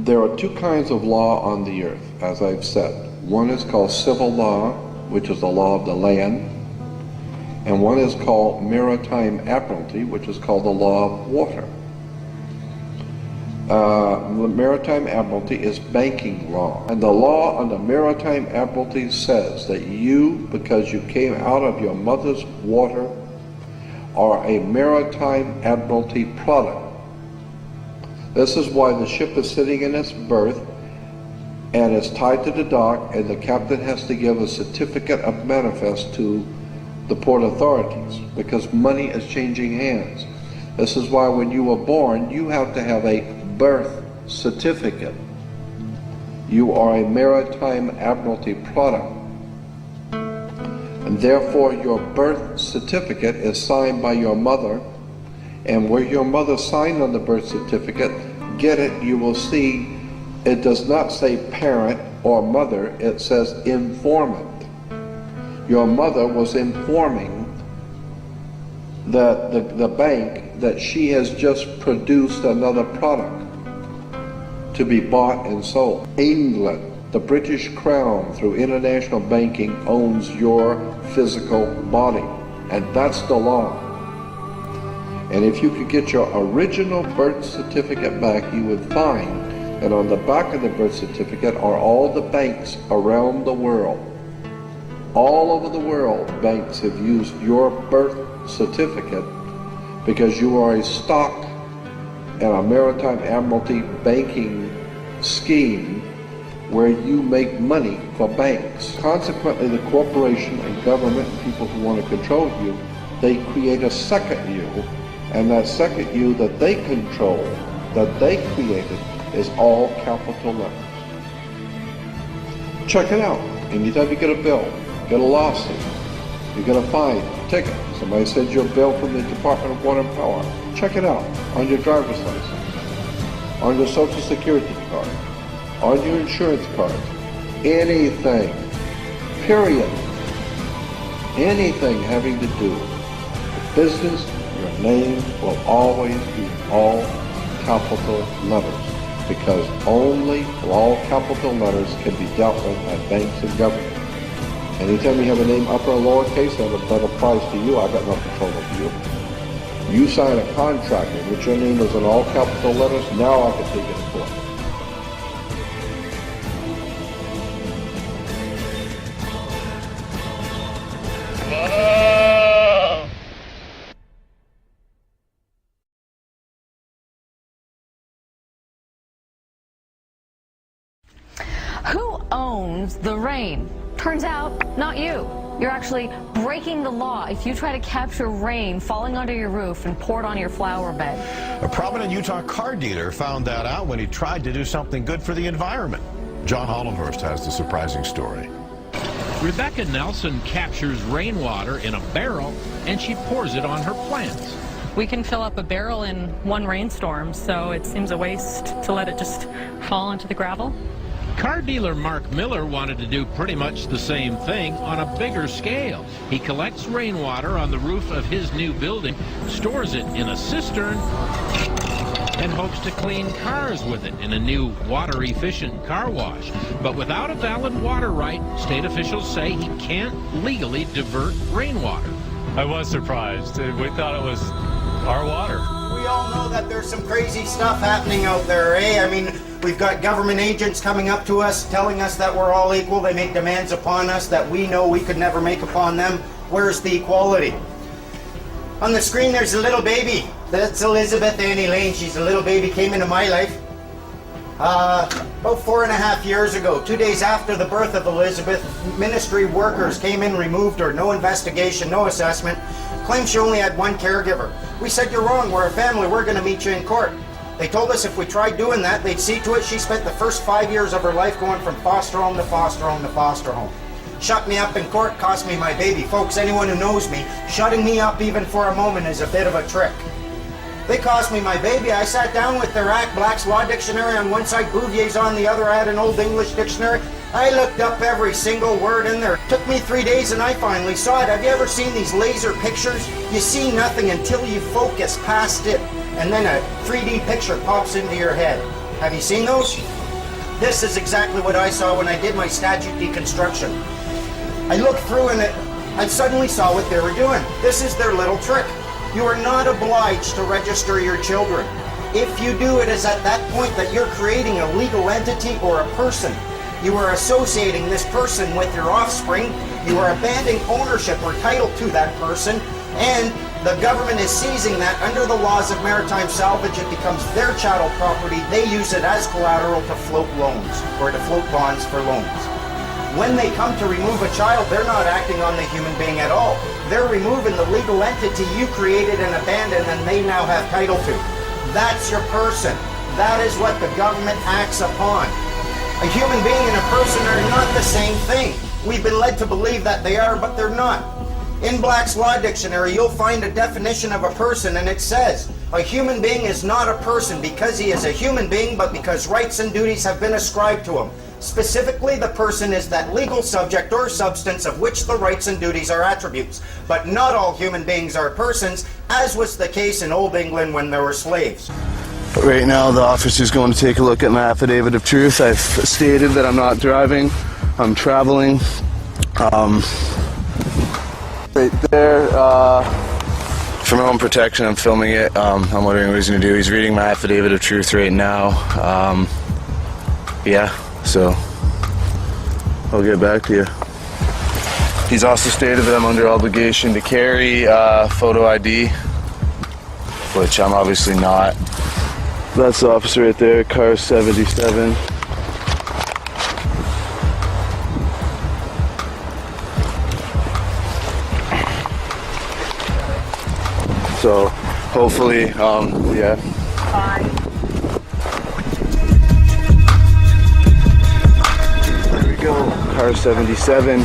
There are two kinds of law on the earth, as I've said. One is called civil law, which is the law of the land, and one is called maritime admiralty, which is called the law of water. The maritime admiralty is banking law, and the law on the maritime admiralty says that you, because you came out of your mother's water, are a maritime admiralty product. This is why the ship is sitting in its berth and it's tied to the dock, and the captain has to give a certificate of manifest to the port authorities, because money is changing hands. This is why when you were born, you have to have a birth certificate. You are a maritime admiralty product, and therefore your birth certificate is signed by your mother, and where your mother signed on the birth certificate, get it, you will see it does not say parent or mother, it says informant. Your mother was informing the bank that she has just produced another product to be bought and sold. England, the British Crown, through international banking, owns your physical body, and that's the law. And if you could get your original birth certificate back, you would find that on the back of the birth certificate are all the banks around the world. All over the world, banks have used your birth certificate because you are a stock in a maritime admiralty banking scheme where you make money for banks. Consequently, the corporation and government and people who want to control you, they create a second you, and that second you that they control, that they created, is all capital letters. Check it out. Anytime you get a bill, get a lawsuit, you get a fine, a ticket, somebody sends you a bill from the Department of Water and Power, check it out on your driver's license, on your Social Security card, on your insurance card, anything, period, anything having to do with business, your name will always be all capital letters, because only all capital letters can be dealt with by banks and government. Anytime you have a name upper or lowercase, that applies to you. I've got no control over you. You sign a contract in which your name is in all capital letters, now I can take it to court. Who owns the rain? Turns out, not you. You're actually breaking the law if you try to capture rain falling onto your roof and pour it on your flower bed. A prominent Utah car dealer found that out when he tried to do something good for the environment. John Hollenhorst has the surprising story. Rebecca Nelson captures rainwater in a barrel and she pours it on her plants. We can fill up a barrel in one rainstorm, so it seems a waste to let it just fall into the gravel. Car dealer Mark Miller wanted to do pretty much the same thing on a bigger scale. He collects rainwater on the roof of his new building, stores it in a cistern, and hopes to clean cars with it in a new water-efficient car wash. But without a valid water right, state officials say he can't legally divert rainwater. I was surprised. We thought it was our water. We all know that there's some crazy stuff happening out there, eh? I mean, we've got government agents coming up to us, telling us that we're all equal. They make demands upon us that we know we could never make upon them. Where's the equality? On the screen, there's a little baby. That's Elizabeth Annie Lane. She's a little baby, came into my life about 4.5 years ago. 2 days after the birth of Elizabeth, ministry workers came in, removed her. No investigation, no assessment. Claimed she only had one caregiver. We said, you're wrong, we're a family, we're going to meet you in court. They told us if we tried doing that, they'd see to it. She spent the first 5 years of her life going from foster home to foster home to foster home. Shut me up in court, cost me my baby. Folks, anyone who knows me, shutting me up even for a moment is a bit of a trick. They cost me my baby. I sat down with the Rack Black's Law Dictionary on one side, Bouvier's on the other. I had an Old English dictionary. I looked up every single word in there. It took me 3 days and I finally saw it. Have you ever seen these laser pictures? You see nothing until you focus past it, and then a 3D picture pops into your head. Have you seen those? This is exactly what I saw when I did my statute deconstruction. I looked through and I suddenly saw what they were doing. This is their little trick. You are not obliged to register your children. If you do, it is at that point that you're creating a legal entity or a person. You are associating this person with your offspring. You are abandoning ownership or title to that person, and the government is seizing that under the laws of maritime salvage. It becomes their chattel property. They use it as collateral to float loans or to float bonds for loans. When they come to remove a child, they're not acting on the human being at all. They're removing the legal entity you created and abandoned and they now have title to. That's your person. That is what the government acts upon. A human being and a person are not the same thing. We've been led to believe that they are, but they're not. In Black's Law Dictionary, you'll find a definition of a person, and it says, a human being is not a person because he is a human being, but because rights and duties have been ascribed to him. Specifically, the person is that legal subject or substance of which the rights and duties are attributes. But not all human beings are persons, as was the case in Old England when there were slaves. Right now, the officer's going to take a look at my affidavit of truth. I've stated that I'm not driving, I'm traveling. Right there, for my own protection, I'm filming it. I'm wondering what he's going to do. He's reading my affidavit of truth right now. Yeah, so I'll get back to you. He's also stated that I'm under obligation to carry photo ID, which I'm obviously not. That's the officer right there, car 77. So hopefully, yeah. There we go, car 77.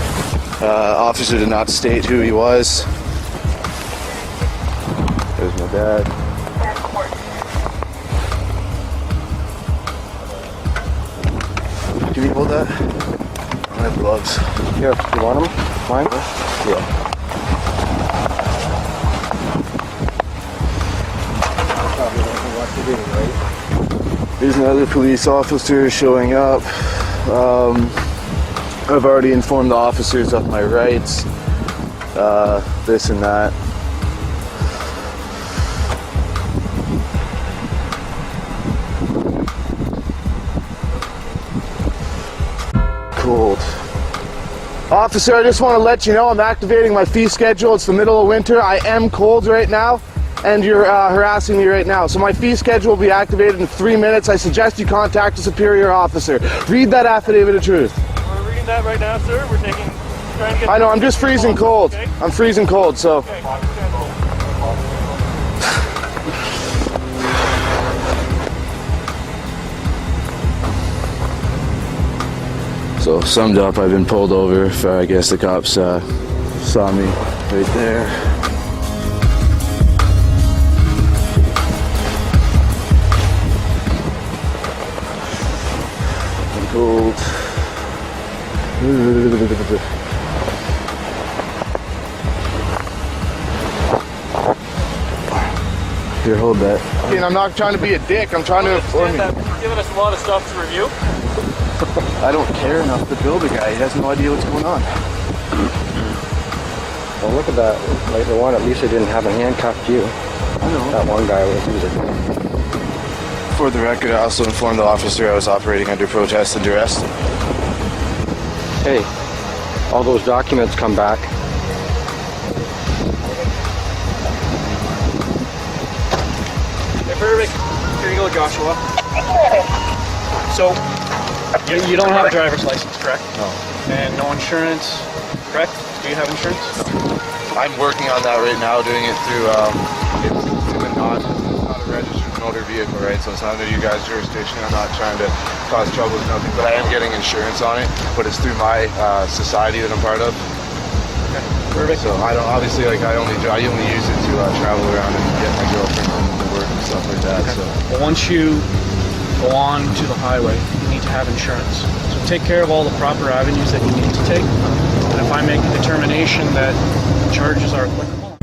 Officer did not state who he was. There's my dad. Can you hold that? I don't have gloves. Here, you want them? Mine? Yeah. There's another police officer showing up. I've already informed the officers of my rights, this and that. Cold. Officer, I just want to let you know I'm activating my fee schedule. It's the middle of winter. I am cold right now, and you're harassing me right now. So my fee schedule will be activated in 3 minutes. I suggest you contact a superior officer. Read that affidavit of truth. We're reading that right now, sir. We're trying to get... I know, I'm just freezing cold. Okay. I'm freezing cold, so... Okay. So, summed up, I've been pulled over. I guess the cops saw me right there. I'm cold. Here, hold that. And I'm not trying to be a dick. I'm trying to inform you. You're giving us a lot of stuff to review. I don't care enough to build a guy. He has no idea what's going on. Well, look at that. Like the one, at least they didn't have a handcuffed you. I know. That one guy was using. For the record, I also informed the officer I was operating under protest and duress. Hey, all those documents come back. Hey, perfect. Here you go, Joshua. So, you don't have a driver's license, correct? No. And no insurance, correct? Do you have insurance? No. I'm working on that right now, doing it through, it's not a registered motor vehicle, right? So it's not under you guys' jurisdiction. I'm not trying to cause trouble with nothing, but I am getting insurance on it, but it's through my society that I'm part of. Okay, perfect. So I don't, obviously, like, I only use it to travel around and get my girlfriend home to work and stuff like that, Okay. so. Well, once you go on to the highway, you need to have insurance. So take care of all the proper avenues that you need to take. And if I make a determination that charges are applicable,